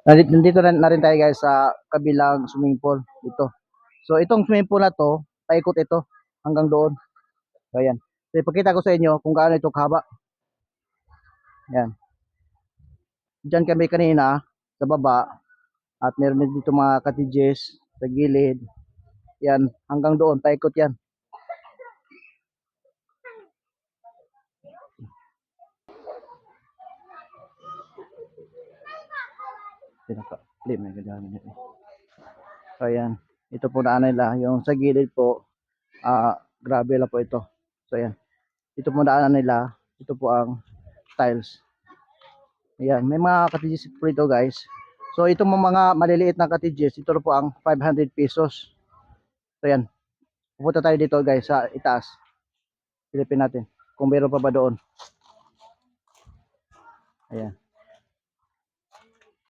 Nandito na rin tayo guys sa kabilang swimming pool dito. So itong swimming pool na to, paikot ito hanggang doon. So ayan. So ipakita ko sa inyo kung gaano ito kahaba. Ayan. Diyan kami kanina sa baba at meron din dito mga cottages sa gilid. Yan, hanggang doon paikot yan. Pinaka-flip na ganyan. So ayan, ito po na nila, yung sa gilid po, grabe lang po ito. So ayan, ito po daanan nila, ito po ang tiles. Ayan, may mga cottages po ito guys. So itong mga maliliit na cottages, ito po ang 500 pesos. So ayan, pupunta tayo dito guys sa itaas. Silipin natin kung meron pa ba doon. Ayan.